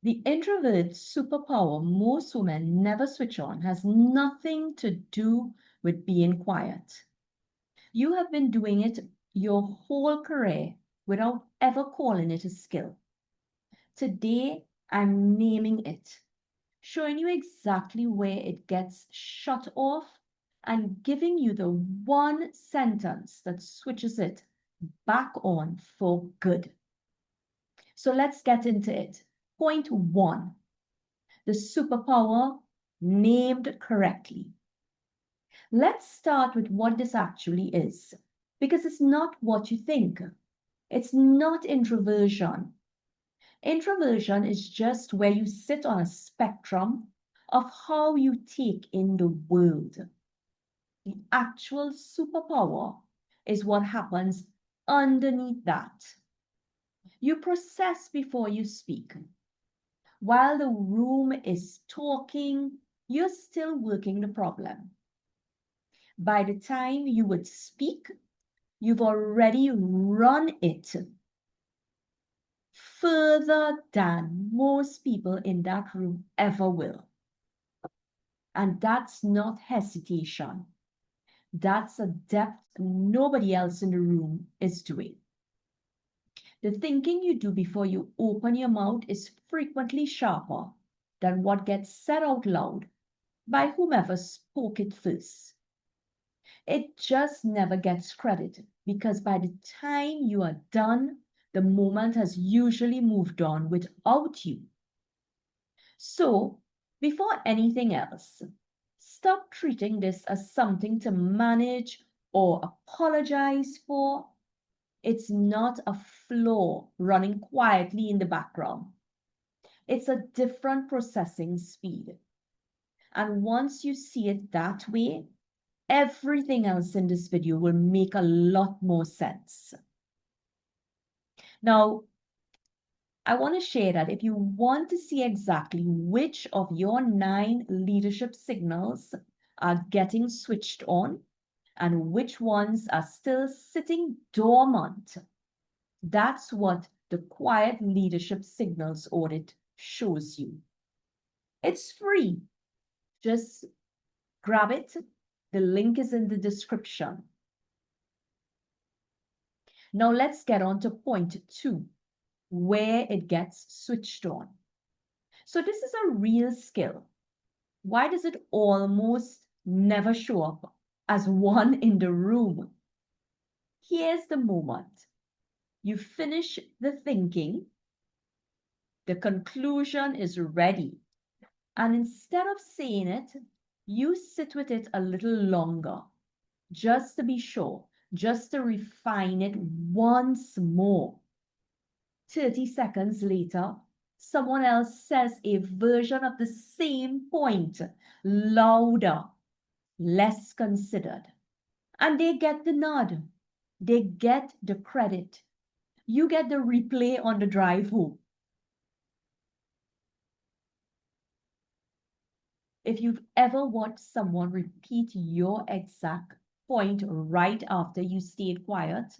The introvert superpower most women never switch on has nothing to do with being quiet. You have been doing it your whole career without ever calling it a skill. Today, I'm naming it, showing you exactly where it gets shut off and giving you the one sentence that switches it back on for good. So let's get into it. Point one, the superpower named correctly. Let's start with what this actually is, because it's not what you think. It's not introversion. Introversion is just where you sit on a spectrum of how you take in the world. The actual superpower is what happens underneath that. You process before you speak. While the room is talking, you're still working the problem. By the time you would speak, you've already run it further than most people in that room ever will. And that's not hesitation. That's a depth nobody else in the room is doing. The thinking you do before you open your mouth is frequently sharper than what gets said out loud by whomever spoke it first. It just never gets credit because by the time you are done, the moment has usually moved on without you. So, before anything else, stop treating this as something to manage or apologize for. It's not a flaw running quietly in the background. It's a different processing speed. And once you see it that way, everything else in this video will make a lot more sense. Now, I want to share that if you want to see exactly which of your 9 leadership signals are getting switched on and which ones are still sitting dormant, that's what the Quiet Leadership Signals Audit shows you. It's free. Just grab it. The link is in the description. Now let's get on to point 2, where it gets switched on. So this is a real skill. Why does it almost never show up as one in the room? Here's the moment. You finish the thinking, the conclusion is ready, and instead of saying it, you sit with it a little longer, just to be sure, just to refine it once more. 30 seconds later, someone else says a version of the same point, louder, less considered. And they get the nod. They get the credit. You get the replay on the drive home. If you've ever watched someone repeat your exact point right after you stayed quiet,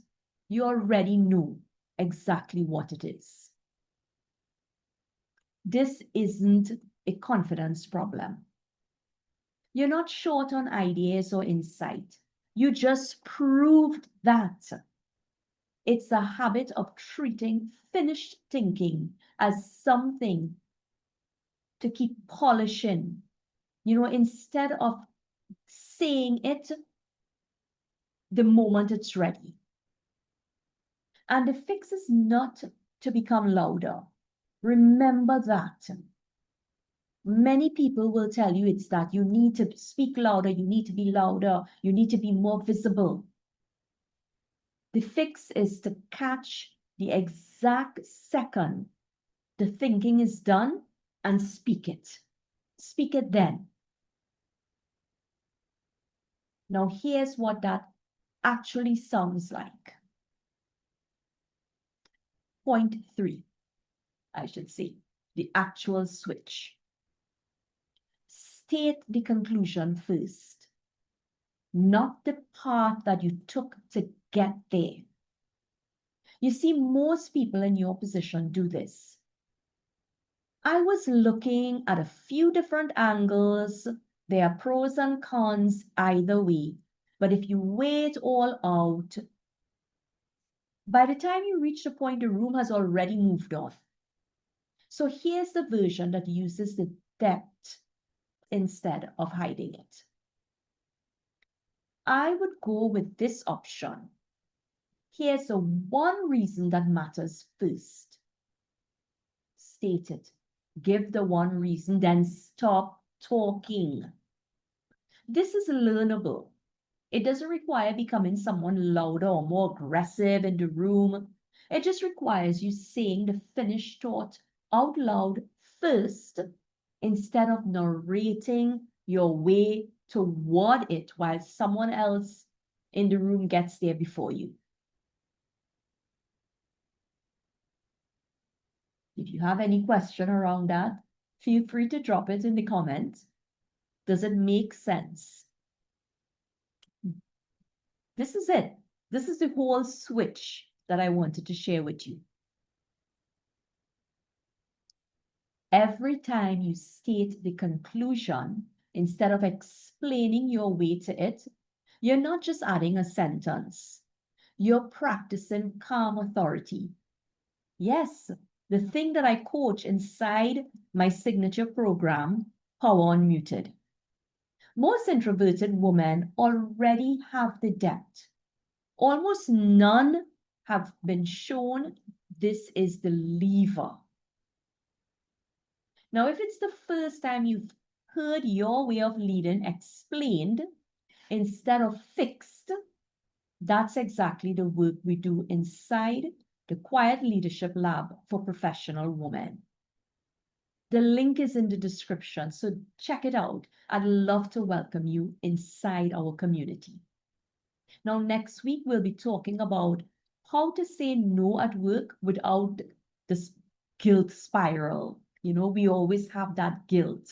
you already know exactly what it is. This isn't a confidence problem. You're not short on ideas or insight. You just proved that. It's a habit of treating finished thinking as something to keep polishing. Instead of saying it the moment it's ready. And the fix is not to become louder. Remember that. Many people will tell you it's that you need to speak louder, you need to be louder, you need to be more visible. The fix is to catch the exact second the thinking is done and speak it. Speak it then. Now here's what that actually sounds like. Point 3, I should say, the actual switch. State the conclusion first, not the path that you took to get there. You see, most people in your position do this. I was looking at a few different angles. There are pros and cons either way. But if you weigh it all out, by the time you reach the point, the room has already moved on. So here's the version that uses the depth instead of hiding it. I would go with this option. Here's the one reason that matters first. State it. Give the one reason, then stop talking. This is learnable. It doesn't require becoming someone louder or more aggressive in the room. It just requires you saying the finished thought out loud first instead of narrating your way toward it while someone else in the room gets there before you. If you have any question around that, feel free to drop it in the comments. Does it make sense? This is it. This is the whole switch that I wanted to share with you. Every time you state the conclusion, instead of explaining your way to it, you're not just adding a sentence. You're practicing calm authority. Yes, the thing that I coach inside my signature program, Power Unmuted. Most introverted women already have the depth. Almost none have been shown this is the lever. Now, if it's the first time you've heard your way of leading explained instead of fixed, that's exactly the work we do inside the Quiet Leadership Lab for Professional Women. The link is in the description, so check it out. I'd love to welcome you inside our community. Now, next week, we'll be talking about how to say no at work without this guilt spiral. You know, we always have that guilt.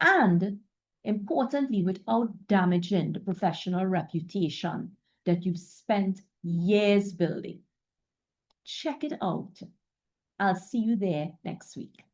And importantly, without damaging the professional reputation that you've spent years building. Check it out. I'll see you there next week.